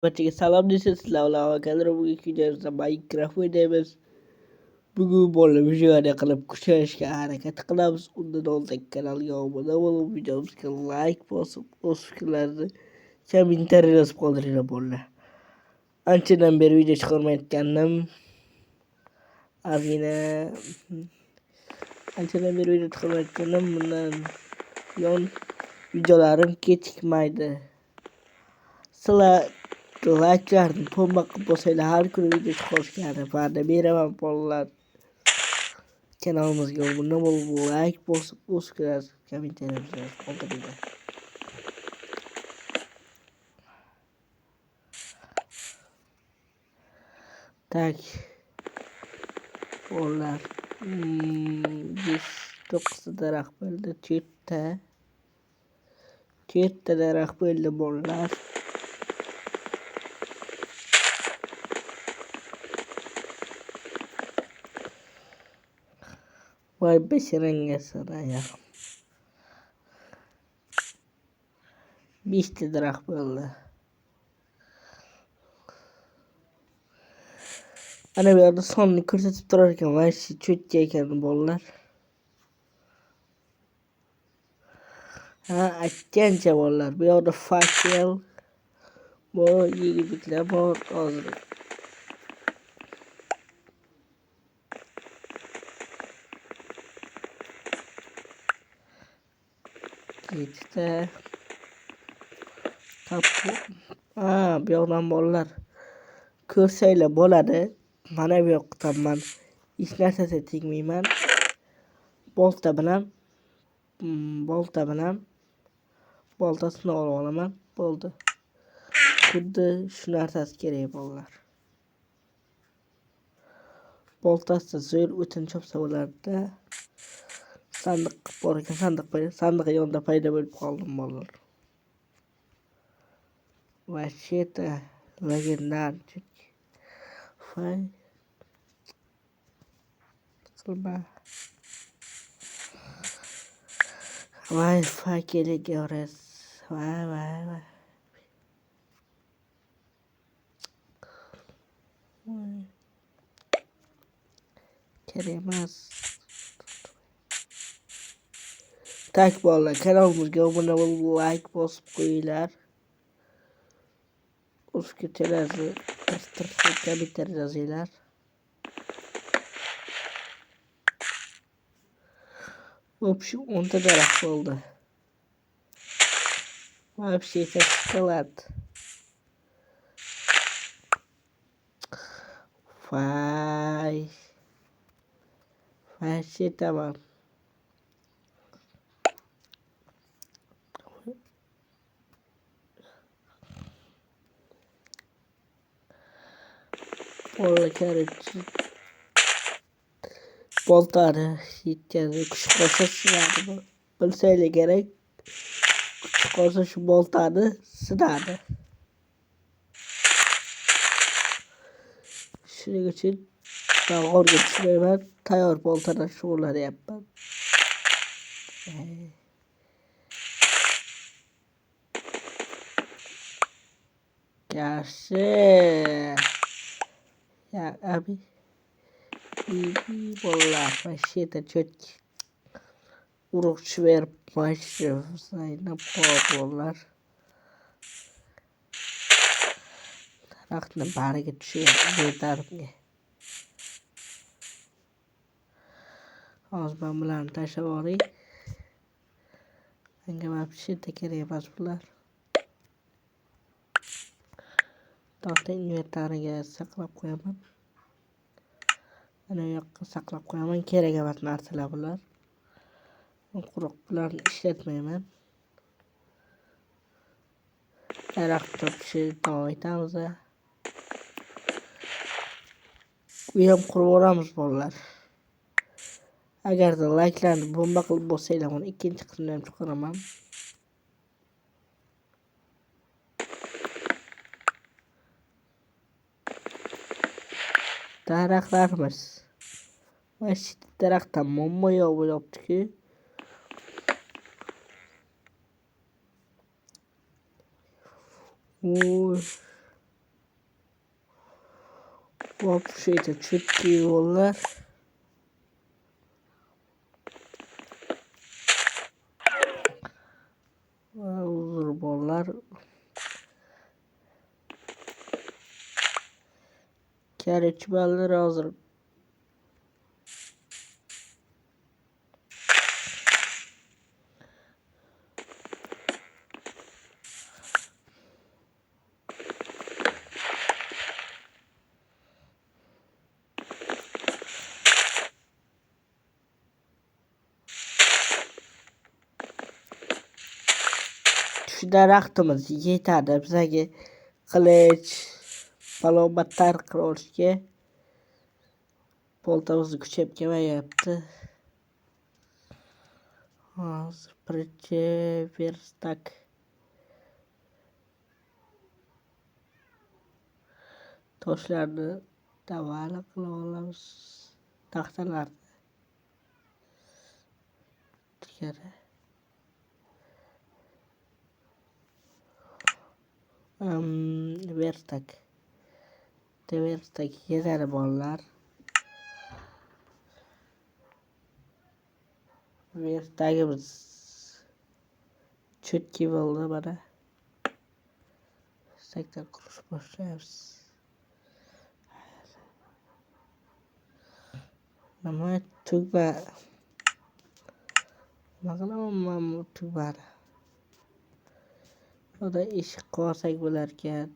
Barchaga salom deysiz, sizlar bilan avokadir. Bugungi videomizda Minecraft o'ynaymiz. Bugun bola videoni qilib kuchaytirishga harakat qilamiz. Undan oldin kanalga obuna bo'lib, videomizga like bosib, o'z fikrlaringizni kommentariyga yozib qoldiringlar bolalar. Anchadan beri video chiqarmayotgandim. Bundan yon videolarim kechikmaydi. Sizlar like'larni tomba qilib bo'lsanglar, har kuni video chiqarishga va'da beraman bolalar. Kanalimizga obuna bo'lib, like bosib, o'z fikrlaringizni kommentariyga qoldiringlar. Tak. Bolalar 5-9 daraxt bo'ldi, 4 daraxt bo'ldi bolalar. Voy basharanga sanaya. 5 daraxt bo'ldi. Ana bu yerda sonni ko'rsatib turar ekan, va shu cho'tka ekan bolalar. Ha, aytgancha bolalar, bu yerda fakel bor, yigitlar bor hozir. Ketdi. Bu yoqdan bolalar ko'rsanglar bo'ladi. Mana bu yoqdan men hech narsaga tegmayman. Bolta bilan boltasini olib olaman. Bo'ldi. Xuddi shu narsasi kerak bolalar. Boltasi zo'r o'tin chopsa bo'lardi. Sandiq bor ekan, sandiq yonida paydo bo'lib qoldim bolalar. Вообще-то legendarчик. Wi-Fi kerak emas. Voy. Kerak emas. Tak bolalar, kanalimizga obuna bo'lib, like bosib qo'yinglar. O'z fikrlaringizni kommentariyga yozinglar. Вообще 10 daraxt bo'ldi. Вообще это шоколад. Вообще tamam. Boltani yetkazib kuch qolsa sinadi. Bilsanglar kerak. Kuch qolsa shu boltani sinadi. Shuning uchun g'orga tushmayman. Tayyor boltadan shug'ullanyapman. Yaxshi. Ya abi. Bolalar, вообще-то cho'tki. Urug' tushib zaynab bolalar. Daraxtni bariga tushyapti yetarmga. Hozir men bularni tashlab yuboring. Menga вообще-то kerak emas bular. To'xta, inventariga saqlab qo'yaman. Ana bu yoqqa saqlab qo'yaman. Kerak emas narsalar bular. Quruq bularni ishlatmayman. Daraxt topishni davom etamiz. Bu ham qurib olamiz bolalar. Agarda like'larni bomba qilib bo'lsanglar, men ikkinchi qismini ham chiqaraman. Daraxtlarimiz. Mana daraxtdan mommoyoq bo'lyapti-ku. Hop şeyde çöktü yollar. Uzun bollar. Kerçmenler hazır. Şundan aklımız yeterli. Bize kılıç falan batar kırılırken poltamızı küçepkeme yaptı. Hazır pırçı bir tak. Taşlarını davala kılamalımız. Tahtalar. Dikere. Vertak. De vertak yeter bollar. Vertakımız çöt gibi oldu bana. 80 kuruş başlayız. Ama tüba. Bakalım tüba. O da iş koysak bularken.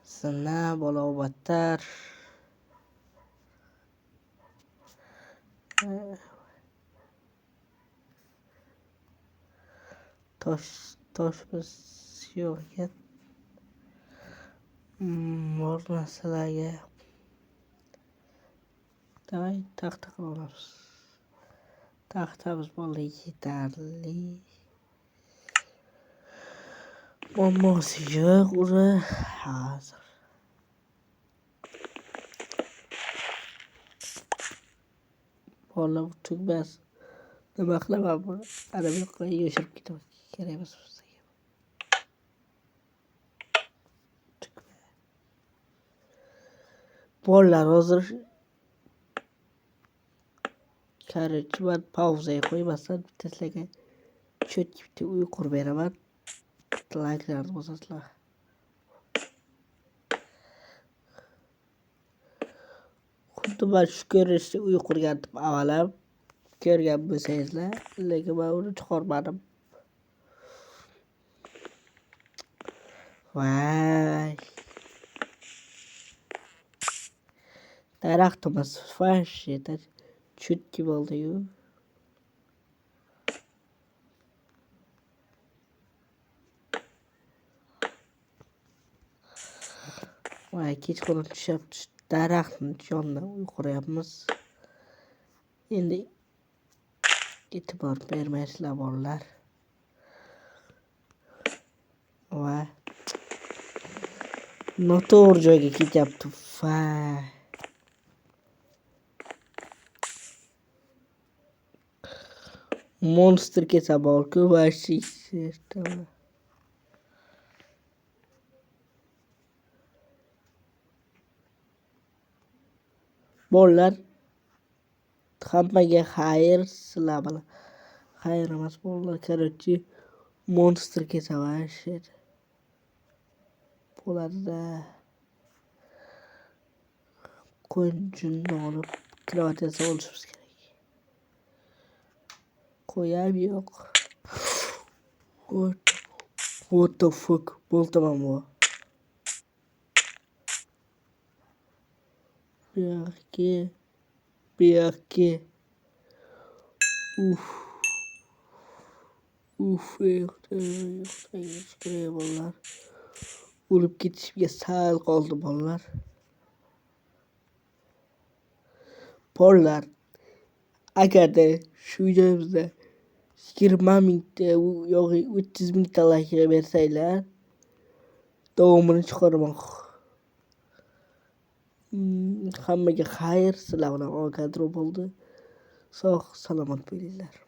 Sana bola batar. Toş yok ya. Mor meseleyi. Davay tahta oluruz. Tahtamız bol yeterli. Bombası yok. Ura hazır. Bola tükmez. Demakla ben bunu arabaya koyup yaşayıp gitmek. Keremiz olsa. Bollar hazır. Karıcı ben pauzaya koymazsan vitesle çöt gibi uykur beraber. Like'lardı bozasla. Kuntu ben şu görüşte uykur geldim avalam. Görgen bu seyizle. Lekin ben onu çıkarmadım. Vay. Daraktımız faş yeter. Çüt gibi oluyor. Vay geç konuş yaptı. Daraktın canına uykur yapmış. Şimdi itibar vermezler bollar. Vay. Notu oraya git yaptı. Vay. Monster के sabor que vai ser tamam. Bollar hammaga xayr silabala. Xayr emas bollar короче monster ke savaşır. Bularda koyuncunu olup kravatası oluşumuz gerek. Koyam yok. What the fuck? Bol tamam bu. Bir aki. Uf. Yok şuraya bollar. Ulup gitişimge sağ oldu bollar. Bollar. Agar da şu videomuzda 20 mingde yok 300 ming like verseyler davomini çıkarmak. Hammaga xayr, sizlar bilan kadro bo'ldi. Sog' salomat bo'linglar.